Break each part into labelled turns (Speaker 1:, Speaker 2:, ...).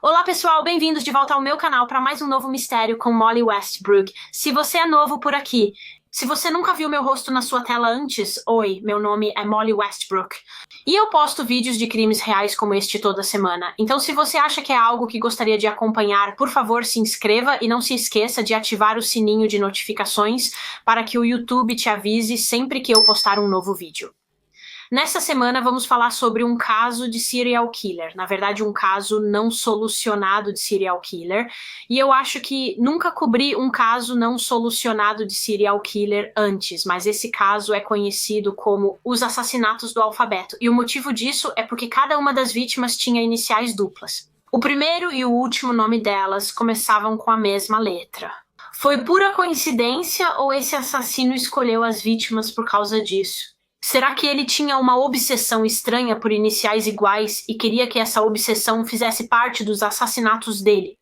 Speaker 1: Olá pessoal, bem-vindos de volta ao meu canal para mais um novo mistério com Molly Westbrook. Se você é novo por aqui, se você nunca viu meu rosto na sua tela antes, oi, meu nome é Molly Westbrook. E eu posto vídeos de crimes reais como este toda semana. Então se você acha que é algo que gostaria de acompanhar, por favor se inscreva e não se esqueça de ativar o sininho de notificações para que o YouTube te avise sempre que eu postar um novo vídeo. Nessa semana vamos falar sobre um caso de serial killer, na verdade um caso não solucionado de serial killer, e eu acho que nunca cobri um caso não solucionado de serial killer antes, mas esse caso é conhecido como os assassinatos do alfabeto, e o motivo disso é porque cada uma das vítimas tinha iniciais duplas. O primeiro e o último nome delas começavam com a mesma letra. Foi pura coincidência ou esse assassino escolheu as vítimas por causa disso? Será que ele tinha uma obsessão estranha por iniciais iguais e queria que essa obsessão fizesse parte dos assassinatos dele?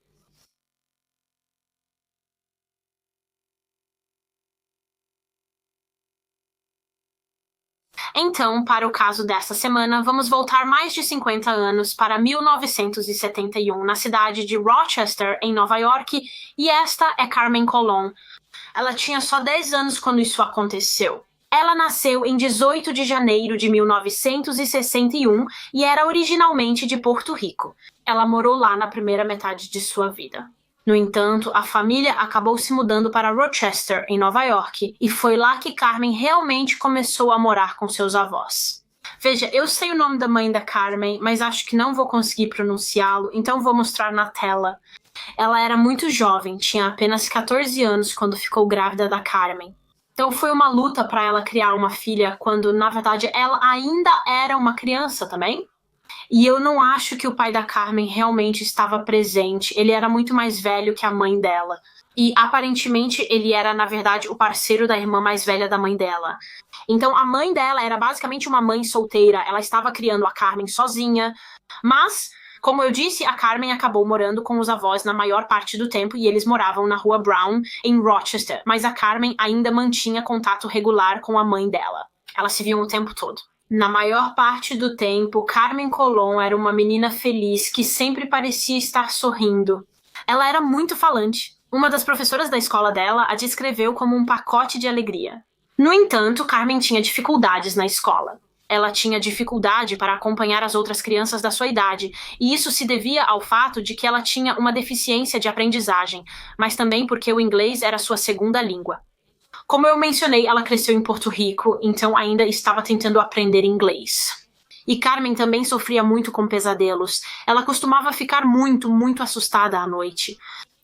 Speaker 1: Então, para o caso desta semana, vamos voltar mais de 50 anos para 1971, na cidade de Rochester, em Nova York, e esta é Carmen Colon. Ela tinha só 10 anos quando isso aconteceu. Ela nasceu em 18 de janeiro de 1961 e era originalmente de Porto Rico. Ela morou lá na primeira metade de sua vida. No entanto, a família acabou se mudando para Rochester, em Nova York, e foi lá que Carmen realmente começou a morar com seus avós. Veja, eu sei o nome da mãe da Carmen, mas acho que não vou conseguir pronunciá-lo, então vou mostrar na tela. Ela era muito jovem, tinha apenas 14 anos quando ficou grávida da Carmen. Então foi uma luta para ela criar uma filha quando, na verdade, ela ainda era uma criança também. E eu não acho que o pai da Carmen realmente estava presente. Ele era muito mais velho que a mãe dela. E aparentemente ele era, na verdade, o parceiro da irmã mais velha da mãe dela. Então a mãe dela era basicamente uma mãe solteira. Ela estava criando a Carmen sozinha. Mas, como eu disse, a Carmen acabou morando com os avós na maior parte do tempo e eles moravam na rua Brown, em Rochester. Mas a Carmen ainda mantinha contato regular com a mãe dela. Elas se viam o tempo todo. Na maior parte do tempo, Carmen Colon era uma menina feliz que sempre parecia estar sorrindo. Ela era muito falante. Uma das professoras da escola dela a descreveu como um pacote de alegria. No entanto, Carmen tinha dificuldades na escola. Ela tinha dificuldade para acompanhar as outras crianças da sua idade, e isso se devia ao fato de que ela tinha uma deficiência de aprendizagem, mas também porque o inglês era sua segunda língua. Como eu mencionei, ela cresceu em Porto Rico, então ainda estava tentando aprender inglês. E Carmen também sofria muito com pesadelos. Ela costumava ficar muito assustada à noite.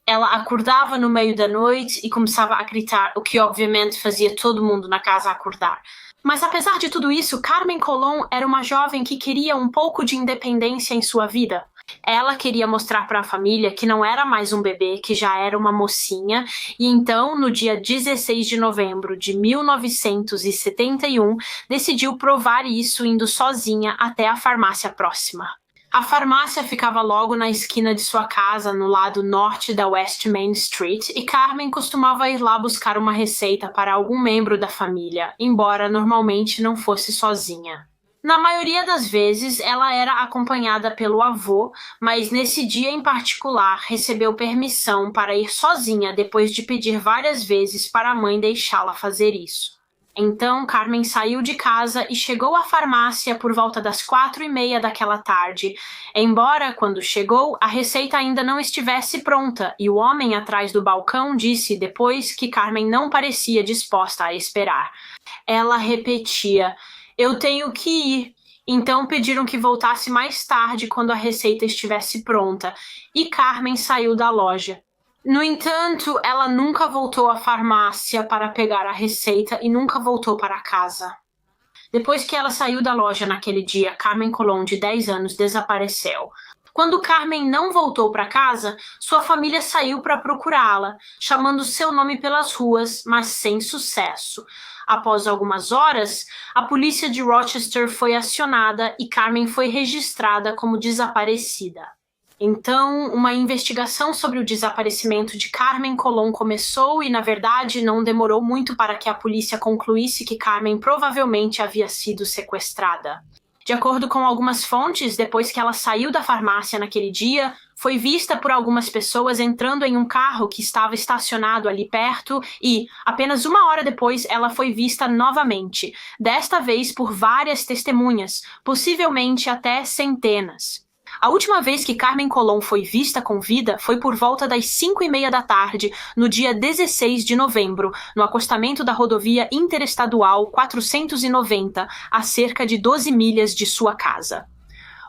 Speaker 1: Ela acordava no meio da noite e começava a gritar, o que obviamente fazia todo mundo na casa acordar. Mas apesar de tudo isso, Carmen Colon era uma jovem que queria um pouco de independência em sua vida. Ela queria mostrar para a família que não era mais um bebê, que já era uma mocinha, e então, no dia 16 de novembro de 1971, decidiu provar isso indo sozinha até a farmácia próxima. A farmácia ficava logo na esquina de sua casa, no lado norte da West Main Street, e Carmen costumava ir lá buscar uma receita para algum membro da família, embora normalmente não fosse sozinha. Na maioria das vezes, ela era acompanhada pelo avô, mas nesse dia em particular, recebeu permissão para ir sozinha depois de pedir várias vezes para a mãe deixá-la fazer isso. Então, Carmen saiu de casa e chegou à farmácia por volta das 4:30 daquela tarde, embora, quando chegou, a receita ainda não estivesse pronta e o homem atrás do balcão disse depois que Carmen não parecia disposta a esperar. Ela repetia, eu tenho que ir. Então pediram que voltasse mais tarde quando a receita estivesse pronta, e Carmen saiu da loja. No entanto, ela nunca voltou à farmácia para pegar a receita e nunca voltou para casa. Depois que ela saiu da loja naquele dia, Carmen Colon, de 10 anos, desapareceu. Quando Carmen não voltou para casa, sua família saiu para procurá-la, chamando seu nome pelas ruas, mas sem sucesso. Após algumas horas, a polícia de Rochester foi acionada e Carmen foi registrada como desaparecida. Então, uma investigação sobre o desaparecimento de Carmen Colon começou e, na verdade, não demorou muito para que a polícia concluísse que Carmen provavelmente havia sido sequestrada. De acordo com algumas fontes, depois que ela saiu da farmácia naquele dia, foi vista por algumas pessoas entrando em um carro que estava estacionado ali perto e, apenas uma hora depois, ela foi vista novamente, desta vez por várias testemunhas, possivelmente até centenas. A última vez que Carmen Colón foi vista com vida foi por volta das 5:30 da tarde, no dia 16 de novembro, no acostamento da rodovia interestadual 490, a cerca de 12 milhas de sua casa.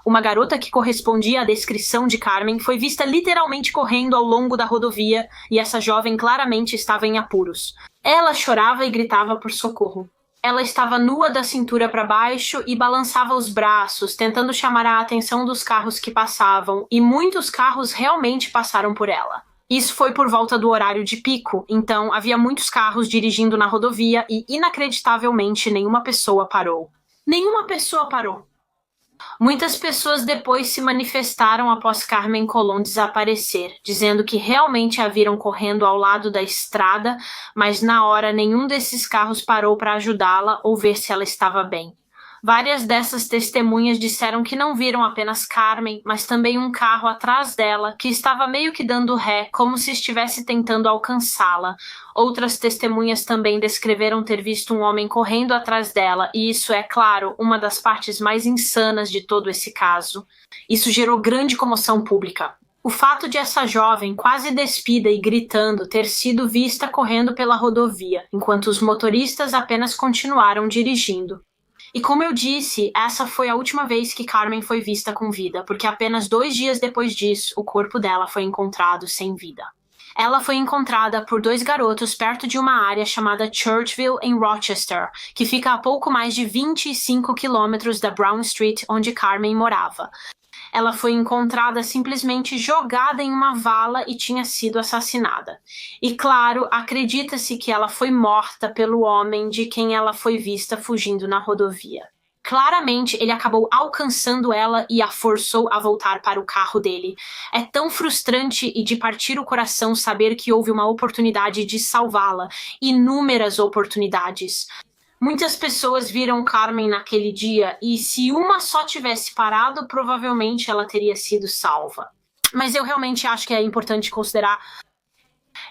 Speaker 1: Uma garota que correspondia à descrição de Carmen foi vista literalmente correndo ao longo da rodovia e essa jovem claramente estava em apuros. Ela chorava e gritava por socorro. Ela estava nua da cintura para baixo e balançava os braços, tentando chamar a atenção dos carros que passavam, e muitos carros realmente passaram por ela. Isso foi por volta do horário de pico, então havia muitos carros dirigindo na rodovia e, inacreditavelmente, nenhuma pessoa parou. Nenhuma pessoa parou. Muitas pessoas depois se manifestaram após Carmen Colón desaparecer, dizendo que realmente a viram correndo ao lado da estrada, mas na hora nenhum desses carros parou para ajudá-la ou ver se ela estava bem. Várias dessas testemunhas disseram que não viram apenas Carmen, mas também um carro atrás dela, que estava meio que dando ré, como se estivesse tentando alcançá-la. Outras testemunhas também descreveram ter visto um homem correndo atrás dela, e isso é, claro, uma das partes mais insanas de todo esse caso. Isso gerou grande comoção pública. O fato de essa jovem, quase despida e gritando, ter sido vista correndo pela rodovia, enquanto os motoristas apenas continuaram dirigindo. E como eu disse, essa foi a última vez que Carmen foi vista com vida, porque apenas 2 dias depois disso, o corpo dela foi encontrado sem vida. Ela foi encontrada por 2 garotos perto de uma área chamada Churchville, em Rochester, que fica a pouco mais de 25 quilômetros da Brown Street, onde Carmen morava. Ela foi encontrada simplesmente jogada em uma vala e tinha sido assassinada. E claro, acredita-se que ela foi morta pelo homem de quem ela foi vista fugindo na rodovia. Claramente, ele acabou alcançando ela e a forçou a voltar para o carro dele. É tão frustrante e de partir o coração saber que houve uma oportunidade de salvá-la. Inúmeras oportunidades. Muitas pessoas viram Carmen naquele dia e se uma só tivesse parado, provavelmente ela teria sido salva. Mas eu realmente acho que é importante considerar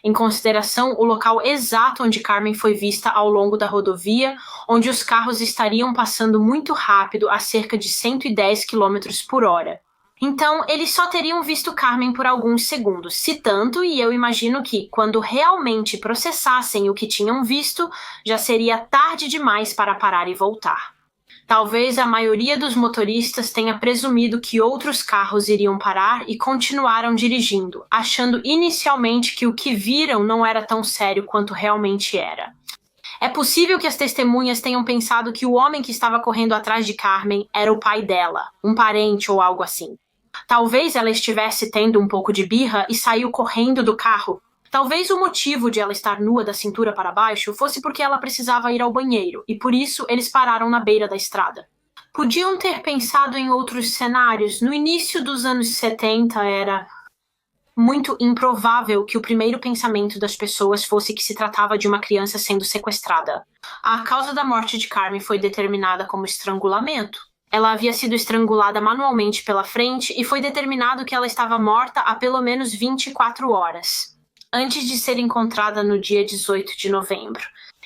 Speaker 1: em consideração o local exato onde Carmen foi vista ao longo da rodovia, onde os carros estariam passando muito rápido a cerca de 110 km por hora. Então, eles só teriam visto Carmen por alguns segundos, se tanto, e eu imagino que, quando realmente processassem o que tinham visto, já seria tarde demais para parar e voltar. Talvez a maioria dos motoristas tenha presumido que outros carros iriam parar e continuaram dirigindo, achando inicialmente que o que viram não era tão sério quanto realmente era. É possível que as testemunhas tenham pensado que o homem que estava correndo atrás de Carmen era o pai dela, um parente ou algo assim. Talvez ela estivesse tendo um pouco de birra e saiu correndo do carro. Talvez o motivo de ela estar nua da cintura para baixo fosse porque ela precisava ir ao banheiro, e por isso eles pararam na beira da estrada. Podiam ter pensado em outros cenários. No início dos anos 70 era muito improvável que o primeiro pensamento das pessoas fosse que se tratava de uma criança sendo sequestrada. A causa da morte de Carmen foi determinada como estrangulamento. Ela havia sido estrangulada manualmente pela frente e foi determinado que ela estava morta há pelo menos 24 horas, antes de ser encontrada no dia 18 de novembro.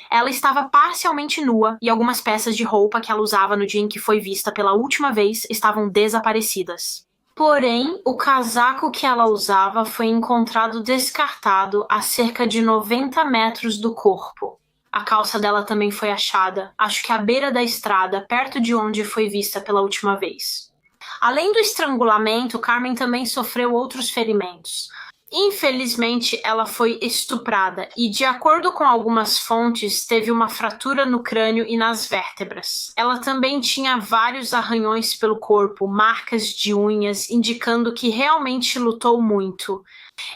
Speaker 1: Ela estava parcialmente nua e algumas peças de roupa que ela usava no dia em que foi vista pela última vez estavam desaparecidas. Porém, o casaco que ela usava foi encontrado descartado a cerca de 90 metros do corpo. A calça dela também foi achada, acho que à beira da estrada, perto de onde foi vista pela última vez. Além do estrangulamento, Carmen também sofreu outros ferimentos. Infelizmente, ela foi estuprada e, de acordo com algumas fontes, teve uma fratura no crânio e nas vértebras. Ela também tinha vários arranhões pelo corpo, marcas de unhas, indicando que realmente lutou muito.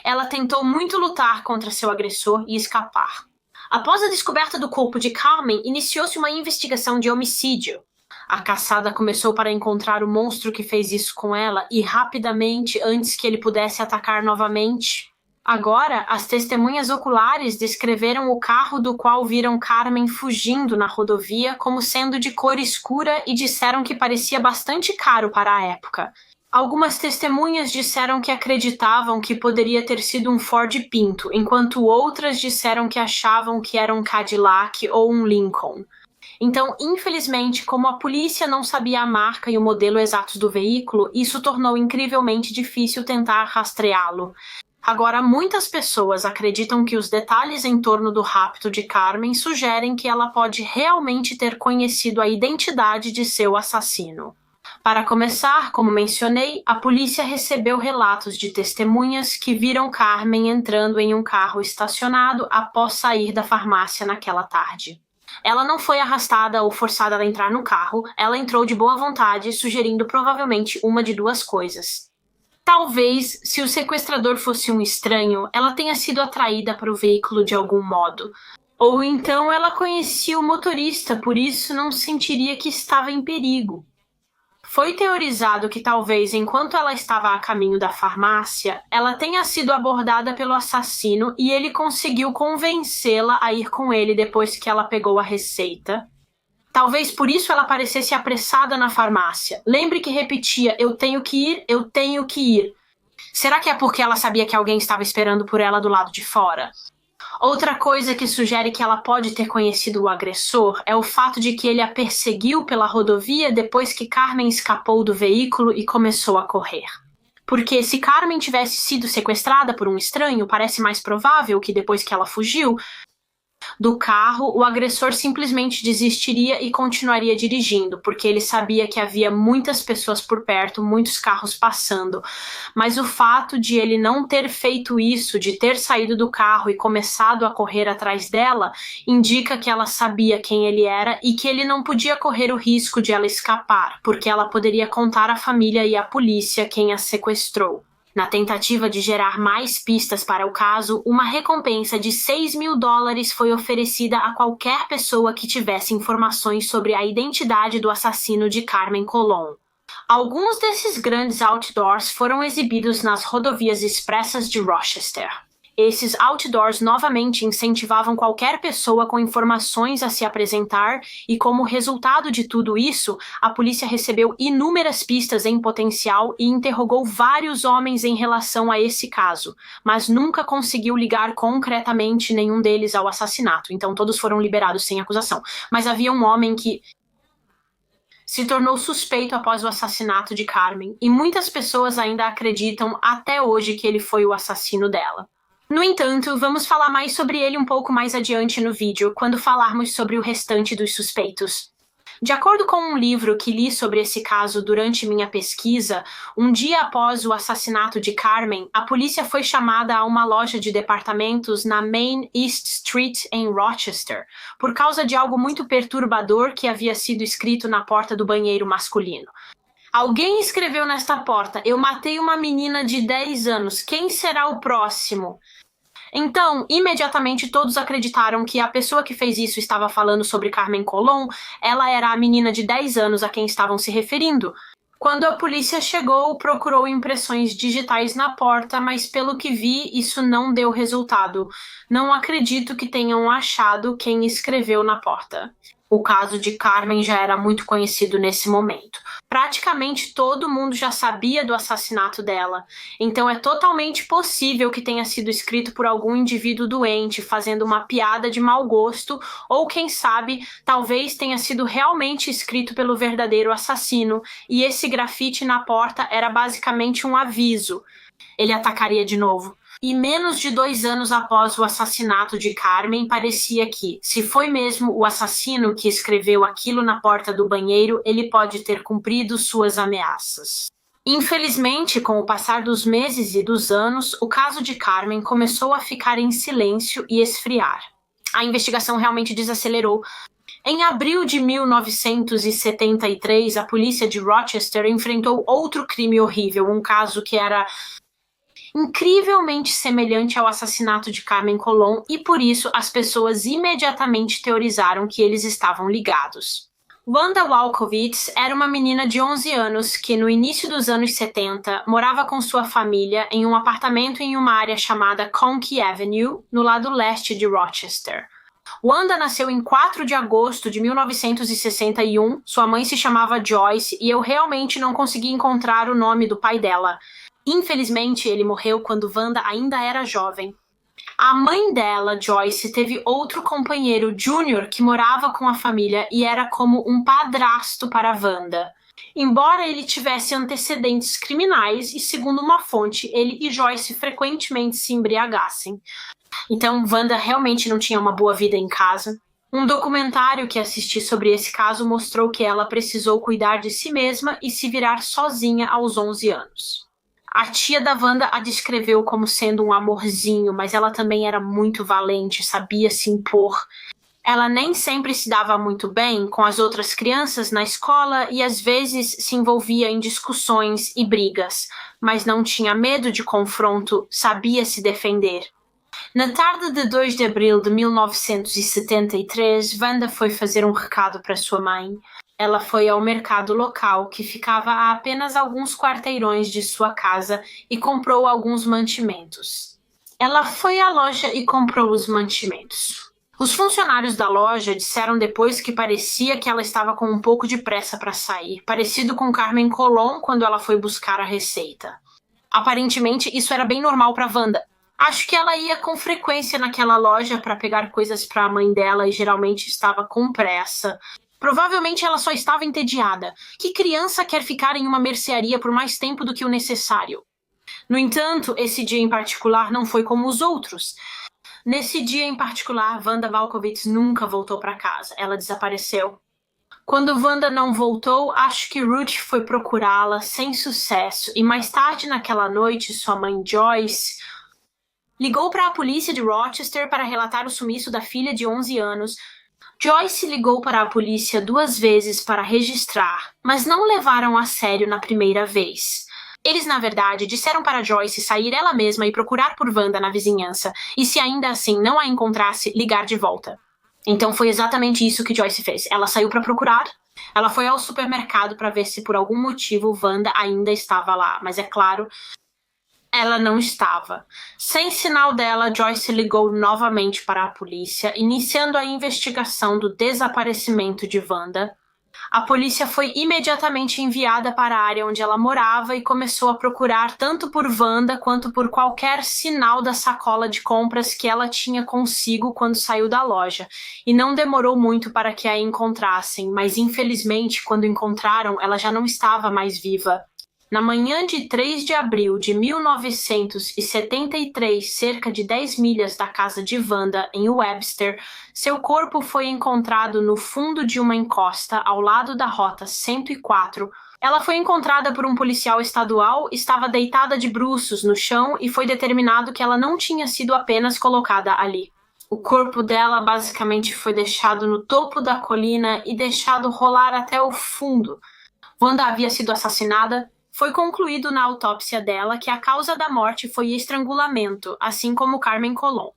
Speaker 1: Ela tentou muito lutar contra seu agressor e escapar. Após a descoberta do corpo de Carmen, iniciou-se uma investigação de homicídio. A caçada começou para encontrar o monstro que fez isso com ela e rapidamente, antes que ele pudesse atacar novamente. Agora, as testemunhas oculares descreveram o carro do qual viram Carmen fugindo na rodovia como sendo de cor escura e disseram que parecia bastante caro para a época. Algumas testemunhas disseram que acreditavam que poderia ter sido um Ford Pinto, enquanto outras disseram que achavam que era um Cadillac ou um Lincoln. Então, infelizmente, como a polícia não sabia a marca e o modelo exatos do veículo, isso tornou incrivelmente difícil tentar rastreá-lo. Agora, muitas pessoas acreditam que os detalhes em torno do rapto de Carmen sugerem que ela pode realmente ter conhecido a identidade de seu assassino. Para começar, como mencionei, a polícia recebeu relatos de testemunhas que viram Carmen entrando em um carro estacionado após sair da farmácia naquela tarde. Ela não foi arrastada ou forçada a entrar no carro, ela entrou de boa vontade, sugerindo provavelmente uma de duas coisas. Talvez, se o sequestrador fosse um estranho, ela tenha sido atraída para o veículo de algum modo. Ou então ela conhecia o motorista, por isso não sentiria que estava em perigo. Foi teorizado que talvez, enquanto ela estava a caminho da farmácia, ela tenha sido abordada pelo assassino e ele conseguiu convencê-la a ir com ele depois que ela pegou a receita. Talvez por isso ela parecesse apressada na farmácia. Lembre que repetia, eu tenho que ir, eu tenho que ir. Será que é porque ela sabia que alguém estava esperando por ela do lado de fora? Outra coisa que sugere que ela pode ter conhecido o agressor é o fato de que ele a perseguiu pela rodovia depois que Carmen escapou do veículo e começou a correr. Porque se Carmen tivesse sido sequestrada por um estranho, parece mais provável que depois que ela fugiu do carro, o agressor simplesmente desistiria e continuaria dirigindo, porque ele sabia que havia muitas pessoas por perto, muitos carros passando. Mas o fato de ele não ter feito isso, de ter saído do carro e começado a correr atrás dela, indica que ela sabia quem ele era e que ele não podia correr o risco de ela escapar, porque ela poderia contar à família e à polícia quem a sequestrou. Na tentativa de gerar mais pistas para o caso, uma recompensa de $6.000 foi oferecida a qualquer pessoa que tivesse informações sobre a identidade do assassino de Carmen Colón. Alguns desses grandes outdoors foram exibidos nas rodovias expressas de Rochester. Esses outdoors novamente incentivavam qualquer pessoa com informações a se apresentar e, como resultado de tudo isso, a polícia recebeu inúmeras pistas em potencial e interrogou vários homens em relação a esse caso, mas nunca conseguiu ligar concretamente nenhum deles ao assassinato, então todos foram liberados sem acusação. Mas havia um homem que se tornou suspeito após o assassinato de Carmen, e muitas pessoas ainda acreditam até hoje que ele foi o assassino dela. No entanto, vamos falar mais sobre ele um pouco mais adiante no vídeo, quando falarmos sobre o restante dos suspeitos. De acordo com um livro que li sobre esse caso durante minha pesquisa, um dia após o assassinato de Carmen, a polícia foi chamada a uma loja de departamentos na Main East Street, em Rochester, por causa de algo muito perturbador que havia sido escrito na porta do banheiro masculino. Alguém escreveu nesta porta, eu matei uma menina de 10 anos, quem será o próximo? Então, imediatamente todos acreditaram que a pessoa que fez isso estava falando sobre Carmen Colón, ela era a menina de 10 anos a quem estavam se referindo. Quando a polícia chegou, procurou impressões digitais na porta, mas pelo que vi, isso não deu resultado. Não acredito que tenham achado quem escreveu na porta. O caso de Carmen já era muito conhecido nesse momento. Praticamente todo mundo já sabia do assassinato dela, então é totalmente possível que tenha sido escrito por algum indivíduo doente, fazendo uma piada de mau gosto, ou quem sabe, talvez tenha sido realmente escrito pelo verdadeiro assassino, e esse grafite na porta era basicamente um aviso. Ele atacaria de novo. E menos de 2 anos após o assassinato de Carmen, parecia que, se foi mesmo o assassino que escreveu aquilo na porta do banheiro, ele pode ter cumprido suas ameaças. Infelizmente, com o passar dos meses e dos anos, o caso de Carmen começou a ficar em silêncio e esfriar. A investigação realmente desacelerou. Em abril de 1973, a polícia de Rochester enfrentou outro crime horrível, um caso que era incrivelmente semelhante ao assassinato de Carmen Colón, e por isso as pessoas imediatamente teorizaram que eles estavam ligados. Wanda Walkowitz era uma menina de 11 anos que, no início dos anos 70, morava com sua família em um apartamento em uma área chamada Conkey Avenue, no lado leste de Rochester. Wanda nasceu em 4 de agosto de 1961, sua mãe se chamava Joyce e eu realmente não consegui encontrar o nome do pai dela. Infelizmente, ele morreu quando Wanda ainda era jovem. A mãe dela, Joyce, teve outro companheiro, Junior, que morava com a família e era como um padrasto para Wanda. Embora ele tivesse antecedentes criminais e, segundo uma fonte, ele e Joyce frequentemente se embriagassem. Então, Wanda realmente não tinha uma boa vida em casa. Um documentário que assisti sobre esse caso mostrou que ela precisou cuidar de si mesma e se virar sozinha aos 11 anos. A tia da Wanda a descreveu como sendo um amorzinho, mas ela também era muito valente, sabia se impor. Ela nem sempre se dava muito bem com as outras crianças na escola e às vezes se envolvia em discussões e brigas, mas não tinha medo de confronto, sabia se defender. Na tarde de 2 de abril de 1973, Wanda foi fazer um recado para sua mãe. Ela foi ao mercado local, que ficava a apenas alguns quarteirões de sua casa, e comprou alguns mantimentos. Ela foi à loja e comprou os mantimentos. Os funcionários da loja disseram depois que parecia que ela estava com um pouco de pressa para sair, parecido com Carmen Colón quando ela foi buscar a receita. Aparentemente, isso era bem normal para Wanda. Acho que ela ia com frequência naquela loja para pegar coisas para a mãe dela e geralmente estava com pressa. Provavelmente ela só estava entediada. Que criança quer ficar em uma mercearia por mais tempo do que o necessário? No entanto, esse dia em particular não foi como os outros. Nesse dia em particular, Wanda Walkowicz nunca voltou para casa. Ela desapareceu. Quando Wanda não voltou, acho que Ruth foi procurá-la sem sucesso. E mais tarde naquela noite, sua mãe Joyce ligou para a polícia de Rochester para relatar o sumiço da filha de 11 anos. Joyce ligou para a polícia 2 vezes para registrar, mas não levaram a sério na primeira vez. Eles, na verdade, disseram para Joyce sair ela mesma e procurar por Wanda na vizinhança, e se ainda assim não a encontrasse, ligar de volta. Então foi exatamente isso que Joyce fez. Ela saiu para procurar. Ela foi ao supermercado para ver se por algum motivo Wanda ainda estava lá, mas é claro, ela não estava. Sem sinal dela, Joyce ligou novamente para a polícia, iniciando a investigação do desaparecimento de Wanda. A polícia foi imediatamente enviada para a área onde ela morava e começou a procurar tanto por Wanda quanto por qualquer sinal da sacola de compras que ela tinha consigo quando saiu da loja. E não demorou muito para que a encontrassem, mas infelizmente, quando encontraram, ela já não estava mais viva. Na manhã de 3 de abril de 1973, cerca de 10 milhas da casa de Wanda, em Webster, seu corpo foi encontrado no fundo de uma encosta ao lado da Rota 104. Ela foi encontrada por um policial estadual, estava deitada de bruços no chão e foi determinado que ela não tinha sido apenas colocada ali. O corpo dela basicamente foi deixado no topo da colina e deixado rolar até o fundo. Wanda havia sido assassinada. Foi concluído na autópsia dela que a causa da morte foi estrangulamento, assim como Carmen Colón.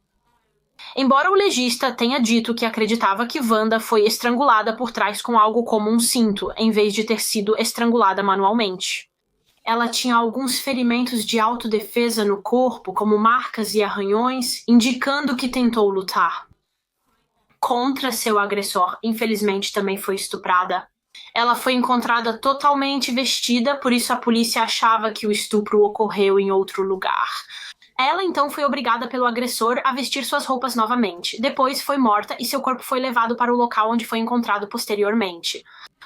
Speaker 1: Embora o legista tenha dito que acreditava que Wanda foi estrangulada por trás com algo como um cinto, em vez de ter sido estrangulada manualmente. Ela tinha alguns ferimentos de autodefesa no corpo, como marcas e arranhões, indicando que tentou lutar contra seu agressor. Infelizmente, também foi estuprada. Ela foi encontrada totalmente vestida, por isso a polícia achava que o estupro ocorreu em outro lugar. Ela então foi obrigada pelo agressor a vestir suas roupas novamente. Depois foi morta e seu corpo foi levado para o local onde foi encontrado posteriormente.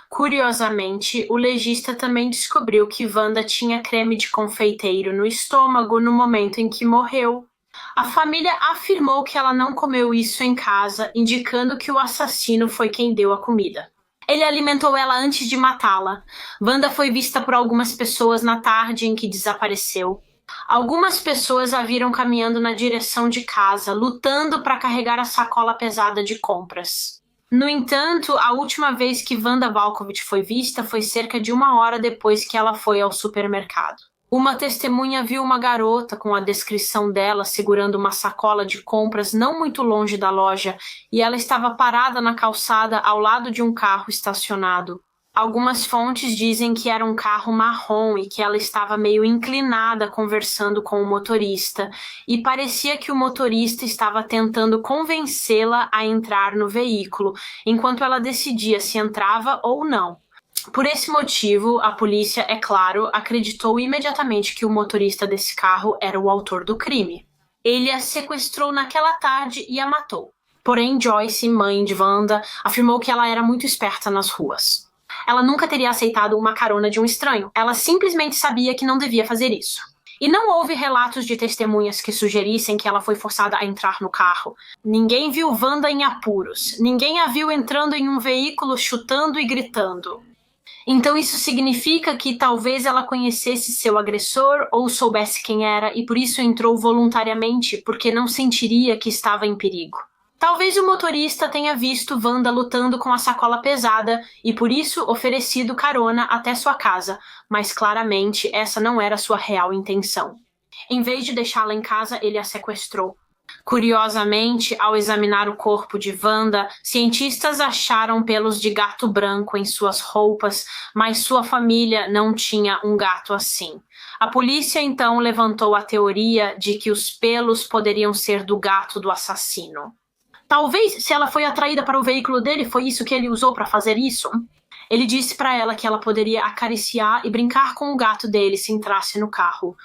Speaker 1: Curiosamente, o legista também descobriu que Wanda tinha creme de confeiteiro no estômago no momento em que morreu. A família afirmou que ela não comeu isso em casa, indicando que o assassino foi quem deu a comida. Ele alimentou ela antes de matá-la. Wanda foi vista por algumas pessoas na tarde em que desapareceu. Algumas pessoas a viram caminhando na direção de casa, lutando para carregar a sacola pesada de compras. No entanto, a última vez que Wanda Walkowicz foi vista foi cerca de 1 hora depois que ela foi ao supermercado. Uma testemunha viu uma garota com a descrição dela segurando uma sacola de compras não muito longe da loja e ela estava parada na calçada ao lado de um carro estacionado. Algumas fontes dizem que era um carro marrom e que ela estava meio inclinada conversando com o motorista, e parecia que o motorista estava tentando convencê-la a entrar no veículo, enquanto ela decidia se entrava ou não. Por esse motivo, a polícia, é claro, acreditou imediatamente que o motorista desse carro era o autor do crime. Ele a sequestrou naquela tarde e a matou. Porém, Joyce, mãe de Wanda, afirmou que ela era muito esperta nas ruas. Ela nunca teria aceitado uma carona de um estranho. Ela simplesmente sabia que não devia fazer isso. E não houve relatos de testemunhas que sugerissem que ela foi forçada a entrar no carro. Ninguém viu Wanda em apuros. Ninguém a viu entrando em um veículo chutando e gritando. Então isso significa que talvez ela conhecesse seu agressor ou soubesse quem era e por isso entrou voluntariamente, porque não sentiria que estava em perigo. Talvez o motorista tenha visto Wanda lutando com a sacola pesada e por isso oferecido carona até sua casa, mas claramente essa não era sua real intenção. Em vez de deixá-la em casa, ele a sequestrou. Curiosamente, ao examinar o corpo de Wanda, cientistas acharam pelos de gato branco em suas roupas, mas sua família não tinha um gato assim. A polícia então levantou a teoria de que os pelos poderiam ser do gato do assassino. Talvez, se ela foi atraída para o veículo dele, foi isso que ele usou para fazer isso. Ele disse para ela que ela poderia acariciar e brincar com o gato dele se entrasse no carro.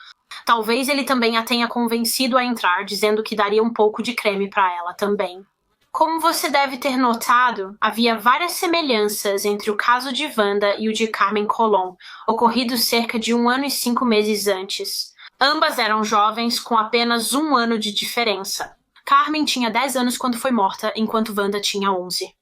Speaker 1: Talvez ele também a tenha convencido a entrar, dizendo que daria um pouco de creme para ela também. Como você deve ter notado, havia várias semelhanças entre o caso de Wanda e o de Carmen Colón, ocorridos cerca de 1 ano e 5 meses antes. Ambas eram jovens com apenas 1 ano de diferença. Carmen tinha 10 anos quando foi morta, enquanto Wanda tinha 11.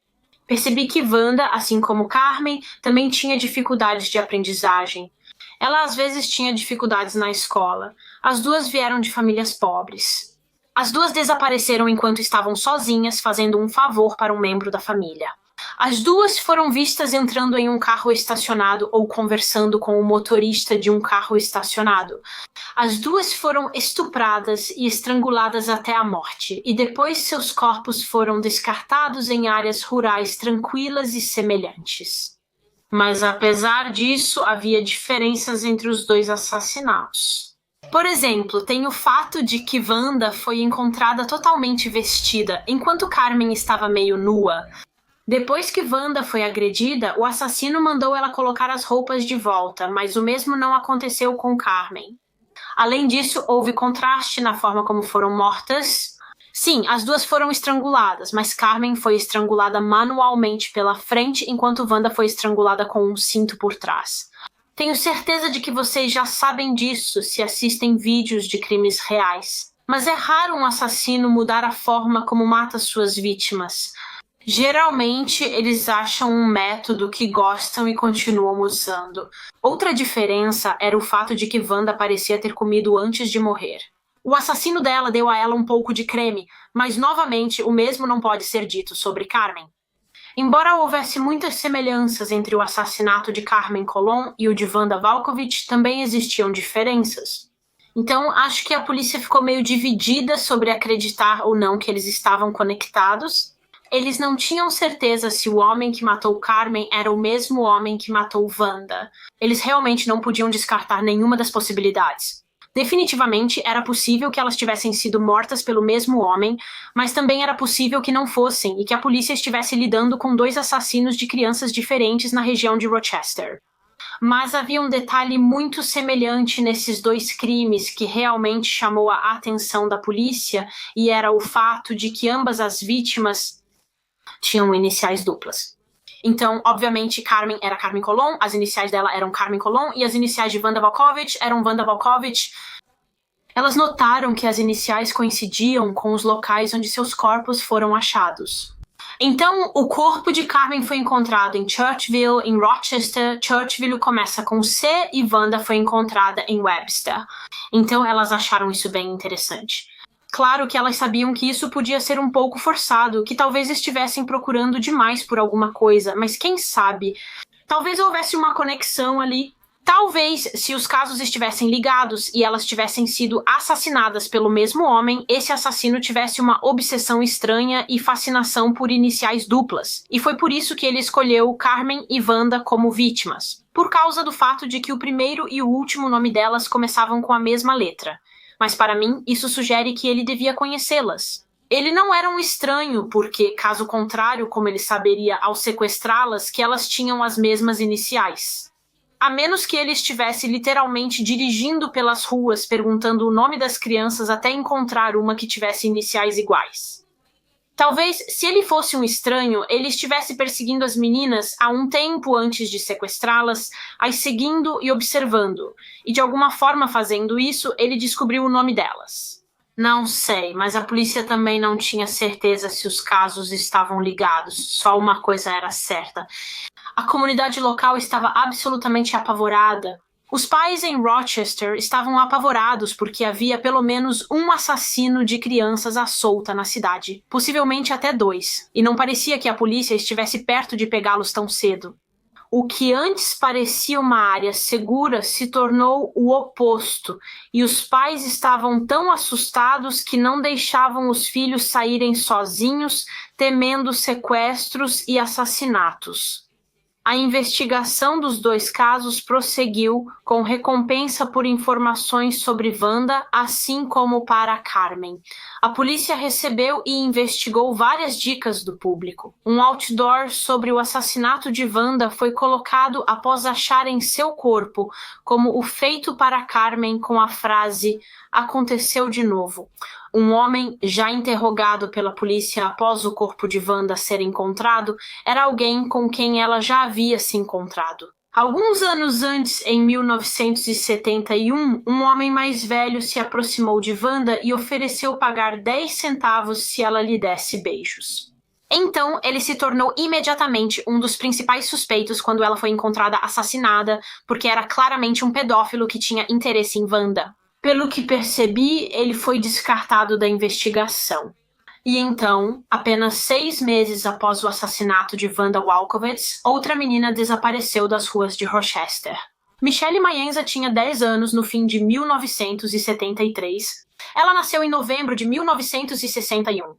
Speaker 1: Percebi que Wanda, assim como Carmen, também tinha dificuldades de aprendizagem. Ela às vezes tinha dificuldades na escola. As duas vieram de famílias pobres. As duas desapareceram enquanto estavam sozinhas, fazendo um favor para um membro da família. As duas foram vistas entrando em um carro estacionado ou conversando com o motorista de um carro estacionado. As duas foram estupradas e estranguladas até a morte, e depois seus corpos foram descartados em áreas rurais tranquilas e semelhantes. Mas apesar disso, havia diferenças entre os dois assassinatos. Por exemplo, tem o fato de que Wanda foi encontrada totalmente vestida, enquanto Carmen estava meio nua. Depois que Wanda foi agredida, o assassino mandou ela colocar as roupas de volta, mas o mesmo não aconteceu com Carmen. Além disso, houve contraste na forma como foram mortas. Sim, as duas foram estranguladas, mas Carmen foi estrangulada manualmente pela frente, enquanto Wanda foi estrangulada com um cinto por trás. Tenho certeza de que vocês já sabem disso se assistem vídeos de crimes reais. Mas é raro um assassino mudar a forma como mata suas vítimas. Geralmente, eles acham um método que gostam e continuam usando. Outra diferença era o fato de que Wanda parecia ter comido antes de morrer. O assassino dela deu a ela um pouco de creme, mas novamente o mesmo não pode ser dito sobre Carmen. Embora houvesse muitas semelhanças entre o assassinato de Carmen Colón e o de Wanda Walkovich, também existiam diferenças. Então, acho que a polícia ficou meio dividida sobre acreditar ou não que eles estavam conectados. Eles não tinham certeza se o homem que matou Carmen era o mesmo homem que matou Wanda. Eles realmente não podiam descartar nenhuma das possibilidades. Definitivamente era possível que elas tivessem sido mortas pelo mesmo homem, mas também era possível que não fossem e que a polícia estivesse lidando com 2 assassinos de crianças diferentes na região de Rochester. Mas havia um detalhe muito semelhante nesses 2 crimes que realmente chamou a atenção da polícia, e era o fato de que ambas as vítimas tinham iniciais duplas. Então, obviamente, Carmen era Carmen Colón, as iniciais dela eram Carmen Colón, e as iniciais de Wanda Walkovich eram Wanda Walkovich. Elas notaram que as iniciais coincidiam com os locais onde seus corpos foram achados. Então, o corpo de Carmen foi encontrado em Churchville, em Rochester. Churchville começa com C e Wanda foi encontrada em Webster. Então, elas acharam isso bem interessante. Claro que elas sabiam que isso podia ser um pouco forçado, que talvez estivessem procurando demais por alguma coisa, mas quem sabe? Talvez houvesse uma conexão ali. Talvez, se os casos estivessem ligados e elas tivessem sido assassinadas pelo mesmo homem, esse assassino tivesse uma obsessão estranha e fascinação por iniciais duplas. E foi por isso que ele escolheu Carmen e Wanda como vítimas, por causa do fato de que o primeiro e o último nome delas começavam com a mesma letra. Mas para mim, isso sugere que ele devia conhecê-las. Ele não era um estranho, porque, caso contrário, como ele saberia ao sequestrá-las, que elas tinham as mesmas iniciais. A menos que ele estivesse literalmente dirigindo pelas ruas perguntando o nome das crianças até encontrar uma que tivesse iniciais iguais. Talvez, se ele fosse um estranho, ele estivesse perseguindo as meninas há um tempo antes de sequestrá-las, as seguindo e observando, e de alguma forma fazendo isso, ele descobriu o nome delas. Não sei, mas a polícia também não tinha certeza se os casos estavam ligados, só uma coisa era certa. A comunidade local estava absolutamente apavorada. Os pais em Rochester estavam apavorados porque havia pelo menos um assassino de crianças à solta na cidade, possivelmente até 2, e não parecia que a polícia estivesse perto de pegá-los tão cedo. O que antes parecia uma área segura se tornou o oposto, e os pais estavam tão assustados que não deixavam os filhos saírem sozinhos, temendo sequestros e assassinatos. A investigação dos 2 casos prosseguiu com recompensa por informações sobre Wanda, assim como para Carmen. A polícia recebeu e investigou várias dicas do público. Um outdoor sobre o assassinato de Wanda foi colocado após acharem seu corpo, como o feito para Carmen, com a frase "aconteceu de novo". Um homem já interrogado pela polícia após o corpo de Wanda ser encontrado era alguém com quem ela já havia se encontrado. Alguns anos antes, em 1971, um homem mais velho se aproximou de Wanda e ofereceu pagar 10 centavos se ela lhe desse beijos. Então, ele se tornou imediatamente um dos principais suspeitos quando ela foi encontrada assassinada, porque era claramente um pedófilo que tinha interesse em Wanda. Pelo que percebi, ele foi descartado da investigação. E então, apenas 6 meses após o assassinato de Wanda Walkowitz, outra menina desapareceu das ruas de Rochester. Michelle Maienza tinha 10 anos no fim de 1973. Ela nasceu em novembro de 1961.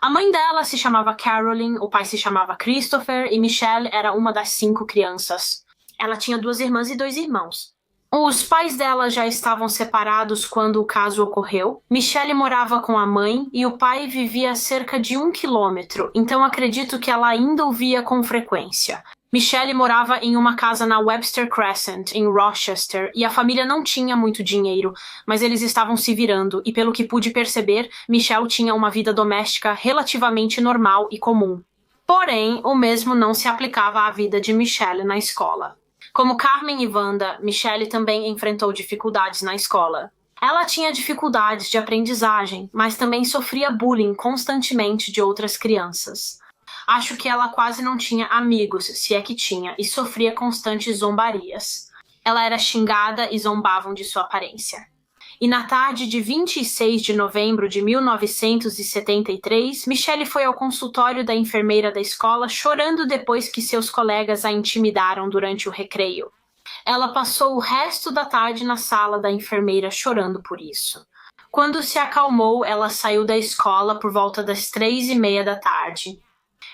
Speaker 1: A mãe dela se chamava Carolyn, o pai se chamava Christopher e Michelle era uma das 5 crianças. Ela tinha 2 irmãs e 2 irmãos. Os pais dela já estavam separados quando o caso ocorreu. Michelle morava com a mãe e o pai vivia a cerca de 1 quilômetro, então acredito que ela ainda o via com frequência. Michelle morava em uma casa na Webster Crescent, em Rochester, e a família não tinha muito dinheiro, mas eles estavam se virando, e pelo que pude perceber, Michelle tinha uma vida doméstica relativamente normal e comum. Porém, o mesmo não se aplicava à vida de Michelle na escola. Como Carmen e Wanda, Michelle também enfrentou dificuldades na escola. Ela tinha dificuldades de aprendizagem, mas também sofria bullying constantemente de outras crianças. Acho que ela quase não tinha amigos, se é que tinha, e sofria constantes zombarias. Ela era xingada e zombavam de sua aparência. E na tarde de 26 de novembro de 1973, Michelle foi ao consultório da enfermeira da escola chorando depois que seus colegas a intimidaram durante o recreio. Ela passou o resto da tarde na sala da enfermeira chorando por isso. Quando se acalmou, ela saiu da escola por volta das 3:30 da tarde.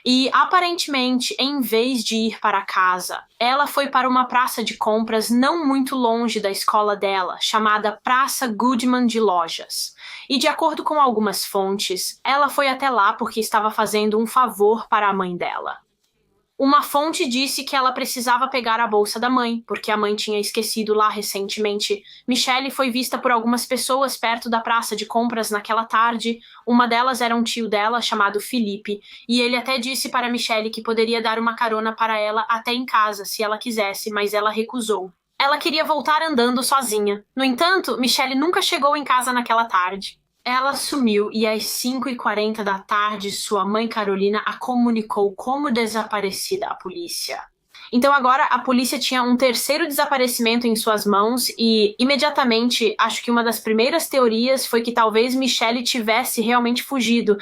Speaker 1: E, aparentemente, em vez de ir para casa, ela foi para uma praça de compras não muito longe da escola dela, chamada Praça Goodman de Lojas. E, de acordo com algumas fontes, ela foi até lá porque estava fazendo um favor para a mãe dela. Uma fonte disse que ela precisava pegar a bolsa da mãe, porque a mãe tinha esquecido lá recentemente. Michelle foi vista por algumas pessoas perto da praça de compras naquela tarde. Uma delas era um tio dela, chamado Felipe, e ele até disse para Michelle que poderia dar uma carona para ela até em casa, se ela quisesse, mas ela recusou. Ela queria voltar andando sozinha. No entanto, Michelle nunca chegou em casa naquela tarde. Ela sumiu e às 5:40 da tarde sua mãe Carolina a comunicou como desaparecida à polícia. Então agora a polícia tinha um terceiro desaparecimento em suas mãos e imediatamente acho que uma das primeiras teorias foi que talvez Michelle tivesse realmente fugido.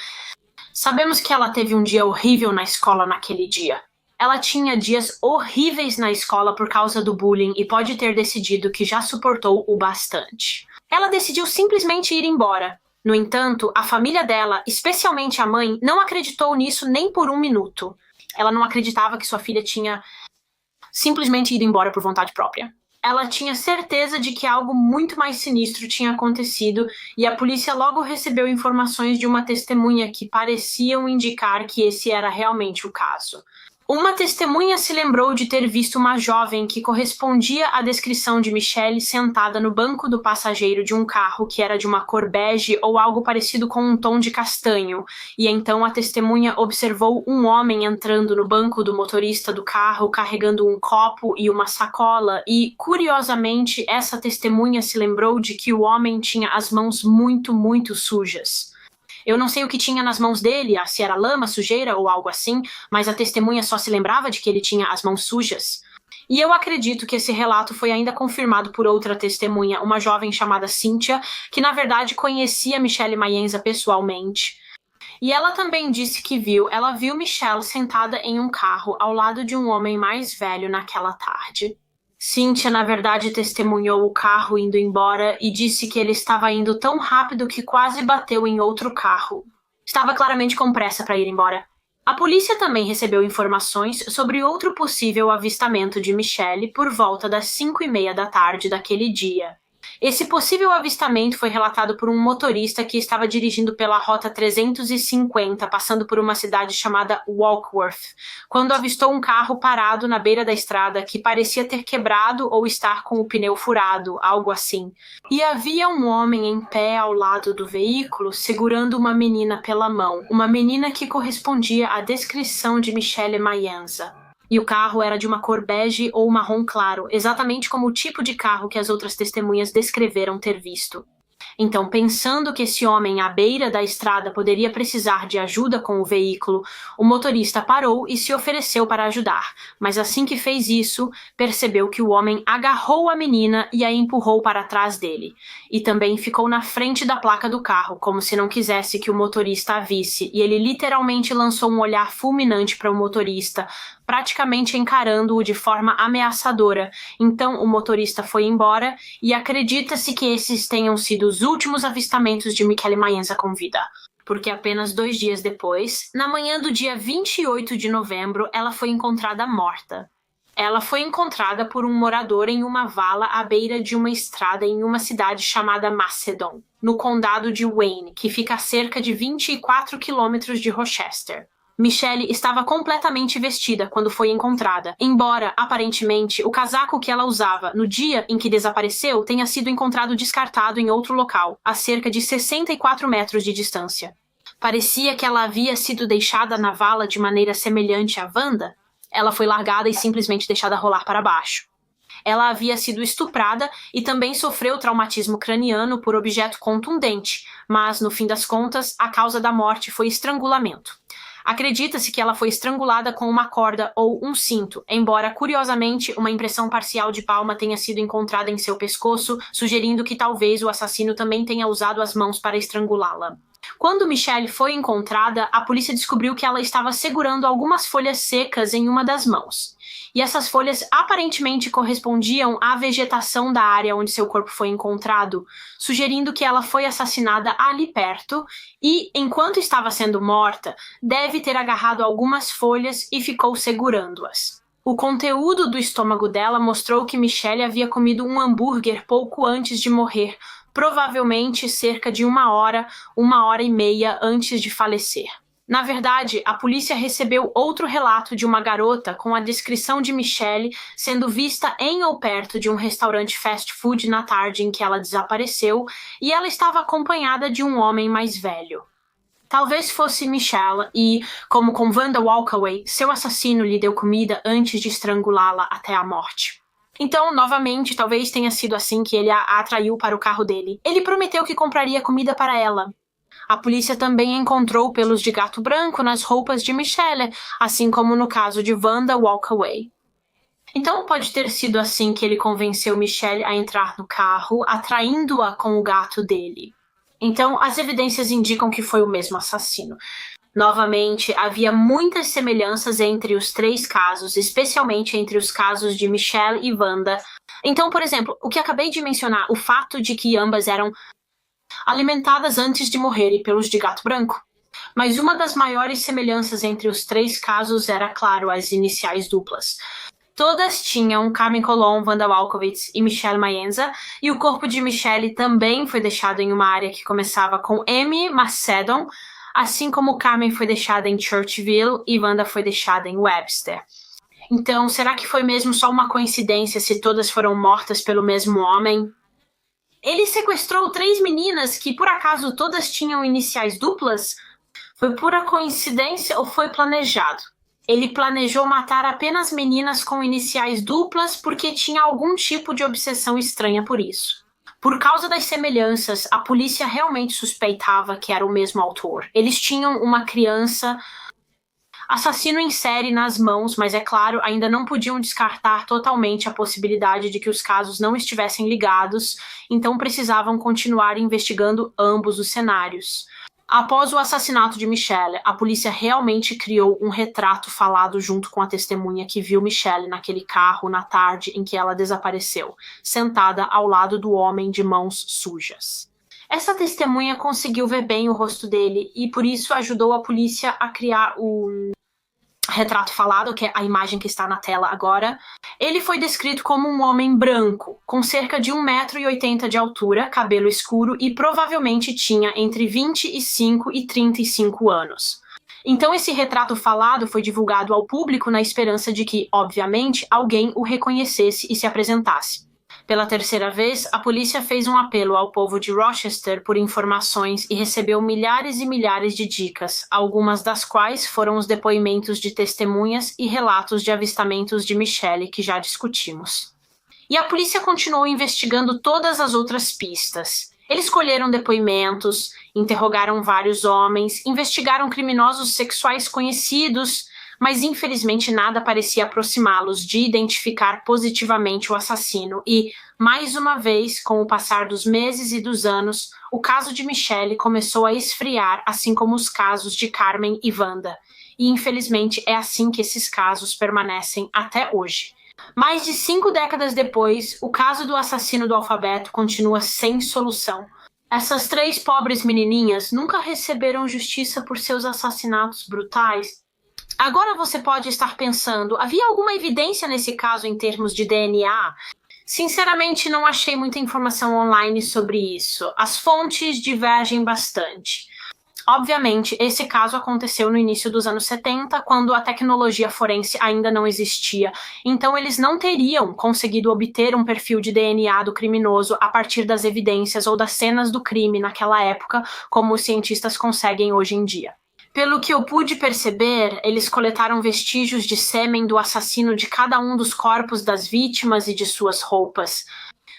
Speaker 1: Sabemos que ela teve um dia horrível na escola naquele dia. Ela tinha dias horríveis na escola por causa do bullying e pode ter decidido que já suportou o bastante. Ela decidiu simplesmente ir embora. No entanto, a família dela, especialmente a mãe, não acreditou nisso nem por um minuto. Ela não acreditava que sua filha tinha simplesmente ido embora por vontade própria. Ela tinha certeza de que algo muito mais sinistro tinha acontecido e a polícia logo recebeu informações de uma testemunha que pareciam indicar que esse era realmente o caso. Uma testemunha se lembrou de ter visto uma jovem que correspondia à descrição de Michelle sentada no banco do passageiro de um carro que era de uma cor bege ou algo parecido com um tom de castanho, e então a testemunha observou um homem entrando no banco do motorista do carro carregando um copo e uma sacola e, curiosamente, essa testemunha se lembrou de que o homem tinha as mãos muito sujas. Eu não sei o que tinha nas mãos dele, se era lama, sujeira ou algo assim, mas a testemunha só se lembrava de que ele tinha as mãos sujas. E eu acredito que esse relato foi ainda confirmado por outra testemunha, uma jovem chamada Cynthia, que na verdade conhecia Michelle Mayenza pessoalmente. E ela também disse que ela viu Michelle sentada em um carro ao lado de um homem mais velho naquela tarde. Cynthia, na verdade, testemunhou o carro indo embora e disse que ele estava indo tão rápido que quase bateu em outro carro. Estava claramente com pressa para ir embora. A polícia também recebeu informações sobre outro possível avistamento de Michelle por volta das 5:30 da tarde daquele dia. Esse possível avistamento foi relatado por um motorista que estava dirigindo pela Rota 350, passando por uma cidade chamada Walkworth, quando avistou um carro parado na beira da estrada que parecia ter quebrado ou estar com o pneu furado, algo assim. E havia um homem em pé ao lado do veículo, segurando uma menina pela mão, uma menina que correspondia à descrição de Michelle Mayenza. E o carro era de uma cor bege ou marrom claro, exatamente como o tipo de carro que as outras testemunhas descreveram ter visto. Então, pensando que esse homem à beira da estrada poderia precisar de ajuda com o veículo, o motorista parou e se ofereceu para ajudar, mas assim que fez isso, percebeu que o homem agarrou a menina e a empurrou para trás dele, e também ficou na frente da placa do carro, como se não quisesse que o motorista a visse, e ele literalmente lançou um olhar fulminante para o motorista, praticamente encarando-o de forma ameaçadora. Então o motorista foi embora e acredita-se que esses tenham sido os últimos avistamentos de Michelle Mayenza com vida. Porque apenas 2 dias depois, na manhã do dia 28 de novembro, ela foi encontrada morta. Ela foi encontrada por um morador em uma vala à beira de uma estrada em uma cidade chamada Macedon, no condado de Wayne, que fica a cerca de 24 quilômetros de Rochester. Michelle estava completamente vestida quando foi encontrada, embora, aparentemente, o casaco que ela usava no dia em que desapareceu tenha sido encontrado descartado em outro local, a cerca de 64 metros de distância. Parecia que ela havia sido deixada na vala de maneira semelhante à Wanda. Ela foi largada e simplesmente deixada rolar para baixo. Ela havia sido estuprada e também sofreu traumatismo craniano por objeto contundente, mas, no fim das contas, a causa da morte foi estrangulamento. Acredita-se que ela foi estrangulada com uma corda ou um cinto, embora, curiosamente, uma impressão parcial de palma tenha sido encontrada em seu pescoço, sugerindo que talvez o assassino também tenha usado as mãos para estrangulá-la. Quando Michelle foi encontrada, a polícia descobriu que ela estava segurando algumas folhas secas em uma das mãos. E essas folhas aparentemente correspondiam à vegetação da área onde seu corpo foi encontrado, sugerindo que ela foi assassinada ali perto e, enquanto estava sendo morta, deve ter agarrado algumas folhas e ficou segurando-as. O conteúdo do estômago dela mostrou que Michelle havia comido um hambúrguer pouco antes de morrer, provavelmente cerca de 1 hora e meia antes de falecer. Na verdade, a polícia recebeu outro relato de uma garota com a descrição de Michelle sendo vista em ou perto de um restaurante fast food na tarde em que ela desapareceu, e ela estava acompanhada de um homem mais velho. Talvez fosse Michelle e, como com Wanda Walkaway, seu assassino lhe deu comida antes de estrangulá-la até a morte. Então, novamente, talvez tenha sido assim que ele a atraiu para o carro dele. Ele prometeu que compraria comida para ela. A polícia também encontrou pelos de gato branco nas roupas de Michelle, assim como no caso de Wanda Walkaway. Então pode ter sido assim que ele convenceu Michelle a entrar no carro, atraindo-a com o gato dele. Então as evidências indicam que foi o mesmo assassino. Novamente, havia muitas semelhanças entre os 3 casos, especialmente entre os casos de Michelle e Wanda. Então, por exemplo, o que acabei de mencionar, o fato de que ambas eram alimentadas antes de morrerem pelos de gato branco. Mas uma das maiores semelhanças entre os 3 casos era, claro, as iniciais duplas. Todas tinham Carmen Colon, Wanda Walkowitz e Michelle Maenza, e o corpo de Michelle também foi deixado em uma área que começava com M. Macedon, assim como Carmen foi deixada em Churchville e Wanda foi deixada em Webster. Então, será que foi mesmo só uma coincidência se todas foram mortas pelo mesmo homem? Ele sequestrou 3 meninas que, por acaso, todas tinham iniciais duplas? Foi pura coincidência ou foi planejado? Ele planejou matar apenas meninas com iniciais duplas porque tinha algum tipo de obsessão estranha por isso. Por causa das semelhanças, a polícia realmente suspeitava que era o mesmo autor. Eles tinham uma criança assassino em série nas mãos, mas é claro, ainda não podiam descartar totalmente a possibilidade de que os casos não estivessem ligados, então precisavam continuar investigando ambos os cenários. Após o assassinato de Michelle, a polícia realmente criou um retrato falado junto com a testemunha que viu Michelle naquele carro na tarde em que ela desapareceu, sentada ao lado do homem de mãos sujas. Essa testemunha conseguiu ver bem o rosto dele e por isso ajudou a polícia a criar o retrato falado, que é a imagem que está na tela agora. Ele foi descrito como um homem branco, com cerca de 1,80 m de altura, cabelo escuro e provavelmente tinha entre 25 e 35 anos. Então esse retrato falado foi divulgado ao público na esperança de que, obviamente, alguém o reconhecesse e se apresentasse. Pela terceira vez, a polícia fez um apelo ao povo de Rochester por informações e recebeu milhares e milhares de dicas, algumas das quais foram os depoimentos de testemunhas e relatos de avistamentos de Michelle que já discutimos. E a polícia continuou investigando todas as outras pistas. Eles colheram depoimentos, interrogaram vários homens, investigaram criminosos sexuais conhecidos, mas infelizmente nada parecia aproximá-los de identificar positivamente o assassino e, mais uma vez, com o passar dos meses e dos anos, o caso de Michelle começou a esfriar, assim como os casos de Carmen e Wanda. E infelizmente é assim que esses casos permanecem até hoje. Mais de 5 décadas depois, o caso do assassino do alfabeto continua sem solução. Essas 3 pobres menininhas nunca receberam justiça por seus assassinatos brutais. Agora você pode estar pensando, havia alguma evidência nesse caso em termos de DNA? Sinceramente, não achei muita informação online sobre isso. As fontes divergem bastante. Obviamente, esse caso aconteceu no início dos anos 70, quando a tecnologia forense ainda não existia, então eles não teriam conseguido obter um perfil de DNA do criminoso a partir das evidências ou das cenas do crime naquela época, como os cientistas conseguem hoje em dia. Pelo que eu pude perceber, eles coletaram vestígios de sêmen do assassino de cada um dos corpos das vítimas e de suas roupas.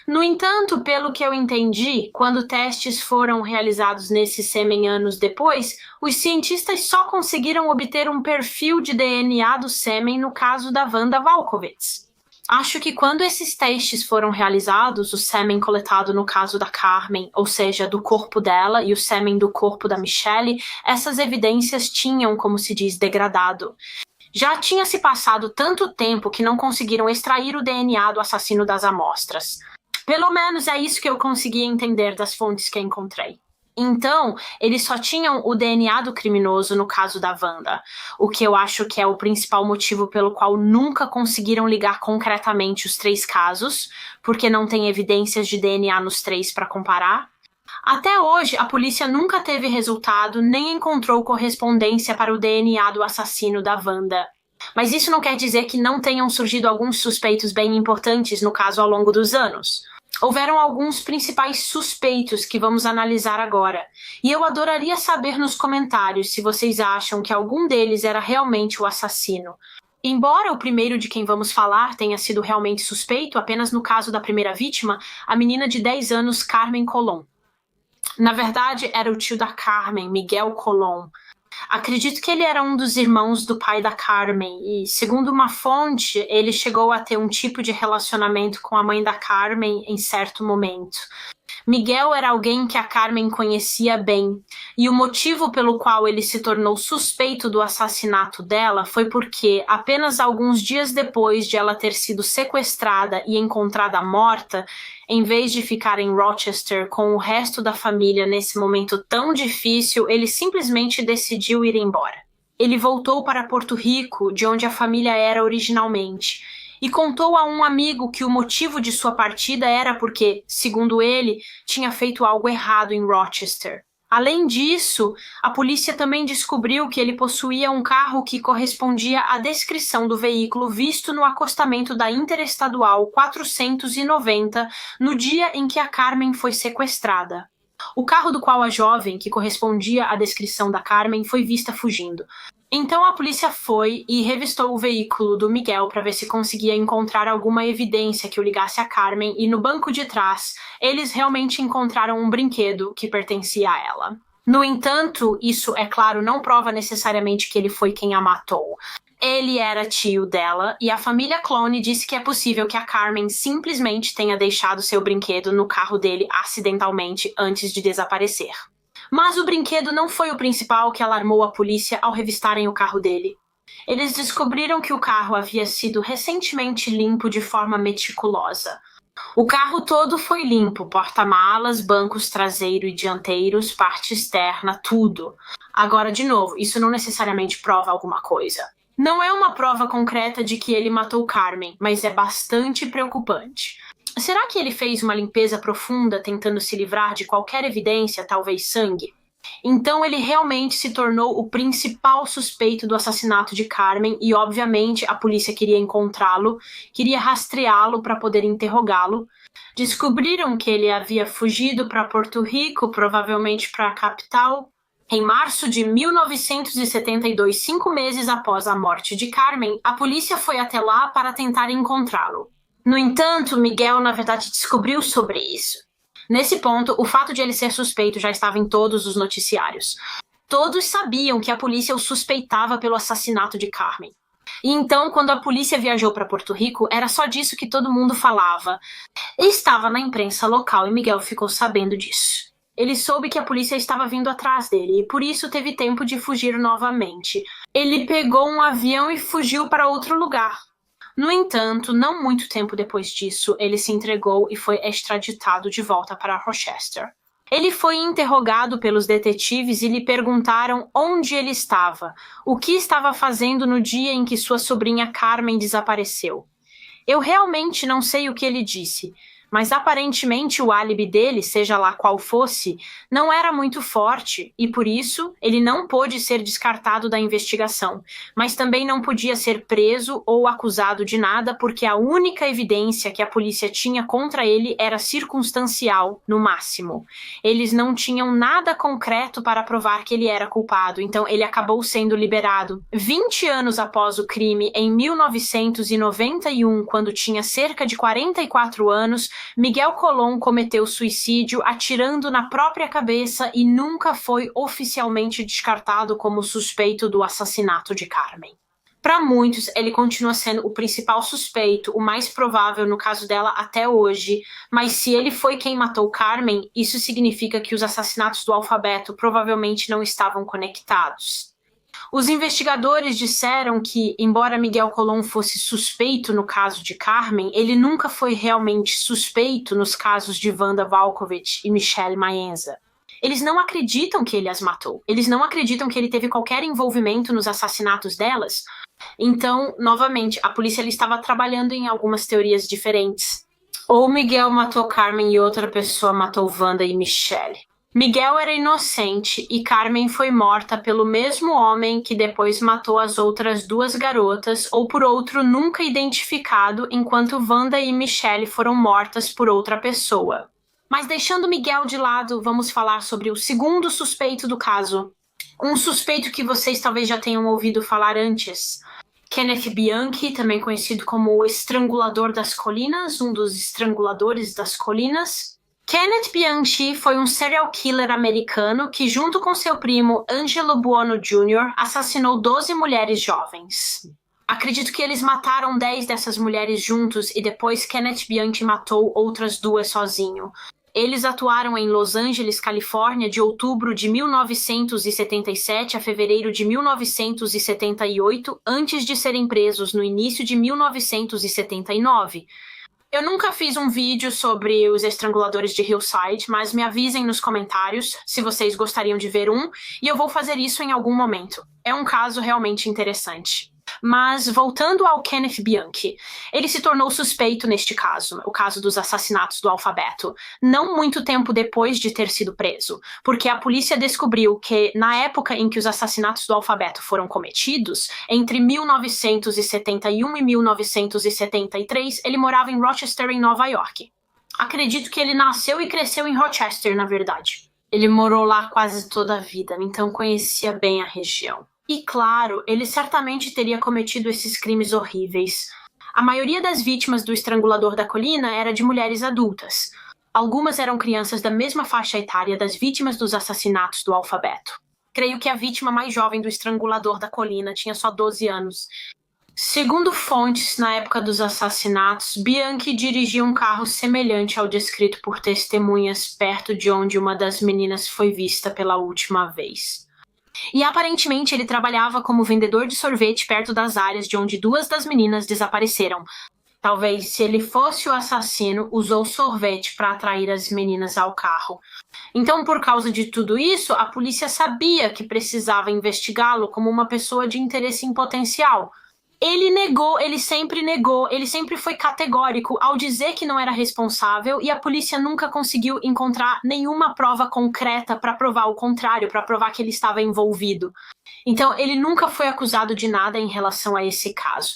Speaker 1: No entanto, pelo que eu entendi, quando testes foram realizados nesse sêmen anos depois, os cientistas só conseguiram obter um perfil de DNA do sêmen no caso da Wanda Walkowitz. Acho que quando esses testes foram realizados, o sêmen coletado no caso da Carmen, ou seja, do corpo dela, e o sêmen do corpo da Michelle, essas evidências tinham, como se diz, degradado. Já tinha se passado tanto tempo que não conseguiram extrair o DNA do assassino das amostras. Pelo menos é isso que eu consegui entender das fontes que encontrei. Então, eles só tinham o DNA do criminoso no caso da Wanda, o que eu acho que é o principal motivo pelo qual nunca conseguiram ligar concretamente os 3 casos, porque não tem evidências de DNA nos 3 para comparar. Até hoje, a polícia nunca teve resultado nem encontrou correspondência para o DNA do assassino da Wanda. Mas isso não quer dizer que não tenham surgido alguns suspeitos bem importantes no caso ao longo dos anos. Houveram alguns principais suspeitos que vamos analisar agora, e eu adoraria saber nos comentários se vocês acham que algum deles era realmente o assassino. Embora o primeiro de quem vamos falar tenha sido realmente suspeito, apenas no caso da primeira vítima, a menina de 10 anos Carmen Colon. Na verdade, era o tio da Carmen, Miguel Colon. Acredito que ele era um dos irmãos do pai da Carmen e, segundo uma fonte, ele chegou a ter um tipo de relacionamento com a mãe da Carmen em certo momento. Miguel era alguém que a Carmen conhecia bem, e o motivo pelo qual ele se tornou suspeito do assassinato dela foi porque, apenas alguns dias depois de ela ter sido sequestrada e encontrada morta, em vez de ficar em Rochester com o resto da família nesse momento tão difícil, ele simplesmente decidiu ir embora. Ele voltou para Porto Rico, de onde a família era originalmente, e contou a um amigo que o motivo de sua partida era porque, segundo ele, tinha feito algo errado em Rochester. Além disso, a polícia também descobriu que ele possuía um carro que correspondia à descrição do veículo visto no acostamento da Interestadual 490 no dia em que a Carmen foi sequestrada. O carro do qual a jovem, que correspondia à descrição da Carmen, foi vista fugindo. Então a polícia foi e revistou o veículo do Miguel para ver se conseguia encontrar alguma evidência que o ligasse a Carmen, e no banco de trás eles realmente encontraram um brinquedo que pertencia a ela. No entanto, isso, é claro, não prova necessariamente que ele foi quem a matou. Ele era tio dela e a família Clone disse que é possível que a Carmen simplesmente tenha deixado seu brinquedo no carro dele acidentalmente antes de desaparecer. Mas o brinquedo não foi o principal que alarmou a polícia ao revistarem o carro dele. Eles descobriram que o carro havia sido recentemente limpo de forma meticulosa. O carro todo foi limpo, porta-malas, bancos traseiro e dianteiros, parte externa, tudo. Agora, de novo, isso não necessariamente prova alguma coisa. Não é uma prova concreta de que ele matou Carmen, mas é bastante preocupante. Será que ele fez uma limpeza profunda tentando se livrar de qualquer evidência, talvez sangue? Então ele realmente se tornou o principal suspeito do assassinato de Carmen e, obviamente, a polícia queria encontrá-lo, queria rastreá-lo para poder interrogá-lo. Descobriram que ele havia fugido para Porto Rico, provavelmente para a capital, em março de 1972, 5 meses após a morte de Carmen. A polícia foi até lá para tentar encontrá-lo. No entanto, Miguel, na verdade, descobriu sobre isso. Nesse ponto, o fato de ele ser suspeito já estava em todos os noticiários. Todos sabiam que a polícia o suspeitava pelo assassinato de Carmen. E então, quando a polícia viajou para Porto Rico, era só disso que todo mundo falava. Estava na imprensa local e Miguel ficou sabendo disso. Ele soube que a polícia estava vindo atrás dele e por isso teve tempo de fugir novamente. Ele pegou um avião e fugiu para outro lugar. No entanto, não muito tempo depois disso, ele se entregou e foi extraditado de volta para Rochester. Ele foi interrogado pelos detetives e lhe perguntaram onde ele estava, o que estava fazendo no dia em que sua sobrinha Carmen desapareceu. Eu realmente não sei o que ele disse, mas aparentemente o álibi dele, seja lá qual fosse, não era muito forte e, por isso, ele não pôde ser descartado da investigação, mas também não podia ser preso ou acusado de nada porque a única evidência que a polícia tinha contra ele era circunstancial, no máximo. Eles não tinham nada concreto para provar que ele era culpado, então ele acabou sendo liberado. 20 anos após o crime, em 1991, quando tinha cerca de 44 anos, Miguel Colón cometeu suicídio atirando na própria cabeça e nunca foi oficialmente descartado como suspeito do assassinato de Carmen. Para muitos, ele continua sendo o principal suspeito, o mais provável no caso dela até hoje, mas se ele foi quem matou Carmen, isso significa que os assassinatos do alfabeto provavelmente não estavam conectados. Os investigadores disseram que, embora Miguel Colón fosse suspeito no caso de Carmen, ele nunca foi realmente suspeito nos casos de Wanda Walkovich e Michelle Maenza. Eles não acreditam que ele as matou. Eles não acreditam que ele teve qualquer envolvimento nos assassinatos delas. Então, novamente, a polícia estava trabalhando em algumas teorias diferentes. Ou Miguel matou Carmen e outra pessoa matou Wanda e Michelle. Miguel era inocente e Carmen foi morta pelo mesmo homem que depois matou as outras duas garotas ou por outro nunca identificado, enquanto Wanda e Michelle foram mortas por outra pessoa. Mas deixando Miguel de lado, vamos falar sobre o segundo suspeito do caso. Um suspeito que vocês talvez já tenham ouvido falar antes. Kenneth Bianchi, também conhecido como o Estrangulador das Colinas, um dos estranguladores das colinas. Kenneth Bianchi foi um serial killer americano que, junto com seu primo Angelo Buono Jr., assassinou 12 mulheres jovens. Acredito que eles mataram 10 dessas mulheres juntos e depois Kenneth Bianchi matou outras 2 sozinho. Eles atuaram em Los Angeles, Califórnia, de outubro de 1977 a fevereiro de 1978, antes de serem presos no início de 1979. Eu nunca fiz um vídeo sobre os estranguladores de Hillside, mas me avisem nos comentários se vocês gostariam de ver um, e eu vou fazer isso em algum momento. É um caso realmente interessante. Mas, voltando ao Kenneth Bianchi, ele se tornou suspeito neste caso, o caso dos assassinatos do Alfabeto, não muito tempo depois de ter sido preso, porque a polícia descobriu que, na época em que os assassinatos do Alfabeto foram cometidos, entre 1971 e 1973, ele morava em Rochester, em Nova York. Acredito que ele nasceu e cresceu em Rochester, na verdade. Ele morou lá quase toda a vida, então conhecia bem a região. E claro, ele certamente teria cometido esses crimes horríveis. A maioria das vítimas do Estrangulador da Colina era de mulheres adultas. Algumas eram crianças da mesma faixa etária das vítimas dos assassinatos do Alfabeto. Creio que a vítima mais jovem do Estrangulador da Colina tinha só 12 anos. Segundo fontes, na época dos assassinatos, Bianchi dirigia um carro semelhante ao descrito por testemunhas perto de onde uma das meninas foi vista pela última vez. E aparentemente ele trabalhava como vendedor de sorvete perto das áreas de onde duas das meninas desapareceram. Talvez, se ele fosse o assassino, usou sorvete para atrair as meninas ao carro. Então, por causa de tudo isso, a polícia sabia que precisava investigá-lo como uma pessoa de interesse em potencial. Ele sempre foi categórico ao dizer que não era responsável, e a polícia nunca conseguiu encontrar nenhuma prova concreta para provar o contrário, para provar que ele estava envolvido. Então, ele nunca foi acusado de nada em relação a esse caso.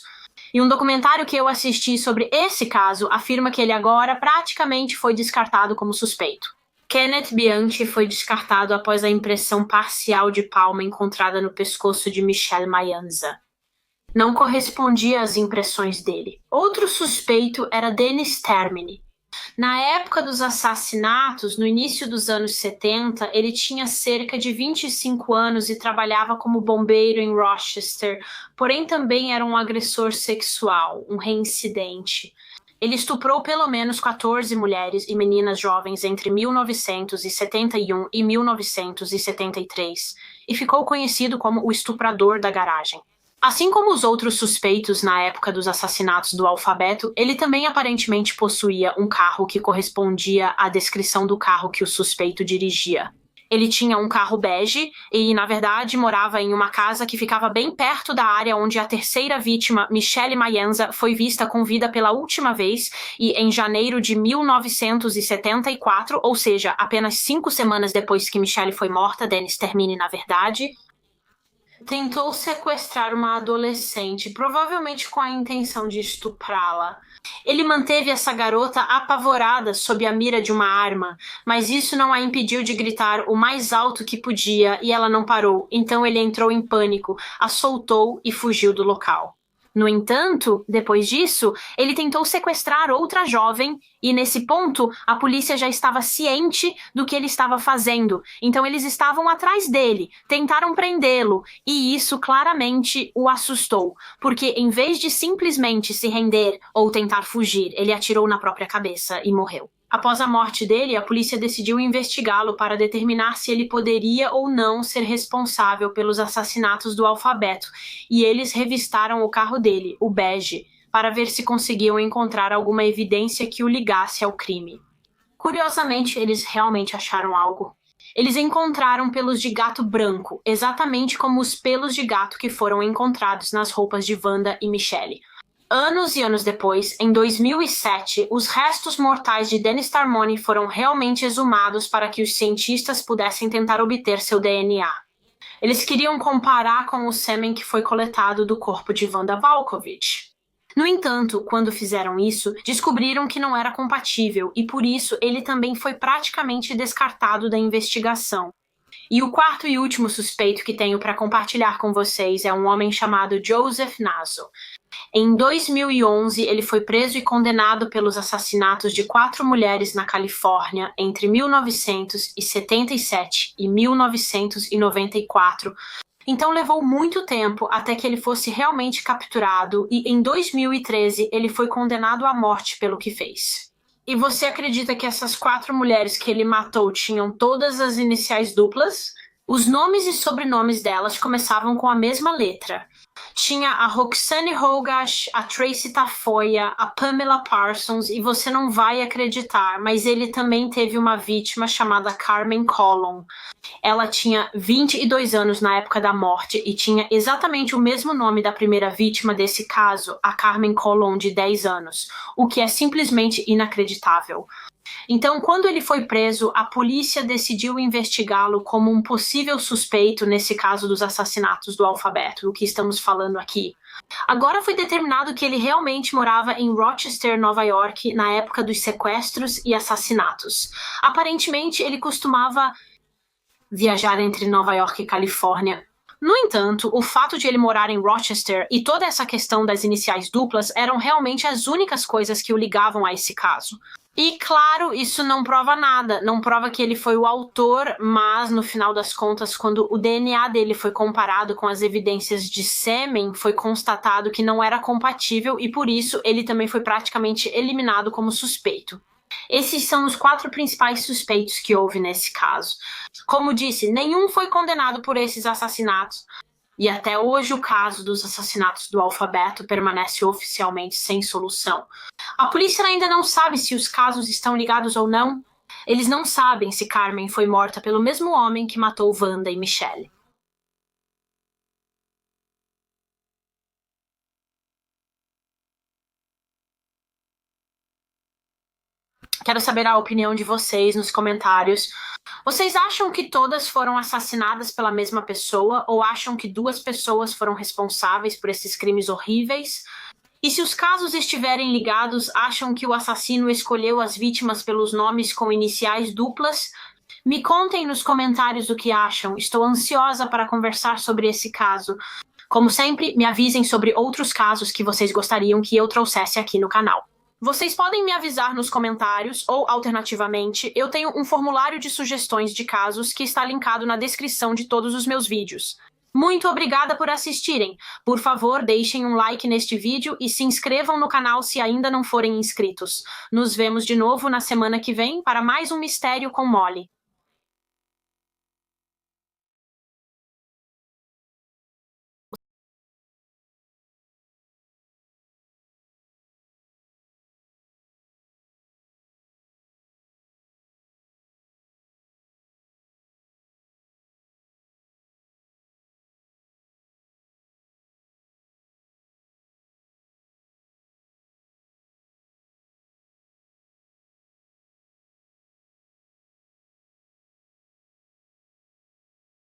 Speaker 1: E um documentário que eu assisti sobre esse caso afirma que ele agora praticamente foi descartado como suspeito. Kenneth Bianchi foi descartado após a impressão parcial de palma encontrada no pescoço de Michelle Mayanza. Não correspondia às impressões dele. Outro suspeito era Dennis Termini. Na época dos assassinatos, no início dos anos 70, ele tinha cerca de 25 anos e trabalhava como bombeiro em Rochester, porém também era um agressor sexual, um reincidente. Ele estuprou pelo menos 14 mulheres e meninas jovens entre 1971 e 1973 e ficou conhecido como o estuprador da garagem. Assim como os outros suspeitos na época dos assassinatos do Alfabeto, ele também aparentemente possuía um carro que correspondia à descrição do carro que o suspeito dirigia. Ele tinha um carro bege e, na verdade, morava em uma casa que ficava bem perto da área onde a terceira vítima, Michelle Mayanza, foi vista com vida pela última vez e em janeiro de 1974, ou seja, apenas 5 semanas depois que Michelle foi morta, Dennis Termini, na verdade, tentou sequestrar uma adolescente, provavelmente com a intenção de estuprá-la. Ele manteve essa garota apavorada sob a mira de uma arma, mas isso não a impediu de gritar o mais alto que podia e ela não parou, então ele entrou em pânico, a soltou e fugiu do local. No entanto, depois disso, ele tentou sequestrar outra jovem e, nesse ponto, a polícia já estava ciente do que ele estava fazendo. Então, eles estavam atrás dele, tentaram prendê-lo e isso claramente o assustou, porque em vez de simplesmente se render ou tentar fugir, ele atirou na própria cabeça e morreu. Após a morte dele, a polícia decidiu investigá-lo para determinar se ele poderia ou não ser responsável pelos assassinatos do Alfabeto, e eles revistaram o carro dele, o bege, para ver se conseguiam encontrar alguma evidência que o ligasse ao crime. Curiosamente, eles realmente acharam algo. Eles encontraram pelos de gato branco, exatamente como os pelos de gato que foram encontrados nas roupas de Wanda e Michelle. Anos e anos depois, em 2007, os restos mortais de Dennis Termini foram realmente exumados para que os cientistas pudessem tentar obter seu DNA. Eles queriam comparar com o sêmen que foi coletado do corpo de Wanda Valkovich. No entanto, quando fizeram isso, descobriram que não era compatível e por isso ele também foi praticamente descartado da investigação. E o quarto e último suspeito que tenho para compartilhar com vocês é um homem chamado Joseph Naso. Em 2011, ele foi preso e condenado pelos assassinatos de 4 mulheres na Califórnia entre 1977 e 1994. Então levou muito tempo até que ele fosse realmente capturado e em 2013 ele foi condenado à morte pelo que fez. E você acredita que essas 4 mulheres que ele matou tinham todas as iniciais duplas? Os nomes e sobrenomes delas começavam com a mesma letra. Tinha a Roxane Hogash, a Tracy Tafoya, a Pamela Parsons, e você não vai acreditar, mas ele também teve uma vítima chamada Carmen Collon. Ela tinha 22 anos na época da morte e tinha exatamente o mesmo nome da primeira vítima desse caso, a Carmen Collon, de 10 anos, o que é simplesmente inacreditável. Então, quando ele foi preso, a polícia decidiu investigá-lo como um possível suspeito nesse caso dos assassinatos do alfabeto, do que estamos falando aqui. Agora foi determinado que ele realmente morava em Rochester, Nova York, na época dos sequestros e assassinatos. Aparentemente, ele costumava viajar entre Nova York e Califórnia. No entanto, o fato de ele morar em Rochester e toda essa questão das iniciais duplas eram realmente as únicas coisas que o ligavam a esse caso. E, claro, isso não prova nada, não prova que ele foi o autor, mas, no final das contas, quando o DNA dele foi comparado com as evidências de sêmen, foi constatado que não era compatível e, por isso, ele também foi praticamente eliminado como suspeito. Esses são os 4 principais suspeitos que houve nesse caso. Como disse, nenhum foi condenado por esses assassinatos, e até hoje o caso dos assassinatos do alfabeto permanece oficialmente sem solução. A polícia ainda não sabe se os casos estão ligados ou não. Eles não sabem se Carmen foi morta pelo mesmo homem que matou Wanda e Michelle. Quero saber a opinião de vocês nos comentários. Vocês acham que todas foram assassinadas pela mesma pessoa ou acham que 2 pessoas foram responsáveis por esses crimes horríveis? E se os casos estiverem ligados, acham que o assassino escolheu as vítimas pelos nomes com iniciais duplas? Me contem nos comentários o que acham. Estou ansiosa para conversar sobre esse caso. Como sempre, me avisem sobre outros casos que vocês gostariam que eu trouxesse aqui no canal. Vocês podem me avisar nos comentários ou, alternativamente, eu tenho um formulário de sugestões de casos que está linkado na descrição de todos os meus vídeos. Muito obrigada por assistirem. Por favor, deixem um like neste vídeo e se inscrevam no canal se ainda não forem inscritos. Nos vemos de novo na semana que vem para mais um Mistério com Molly.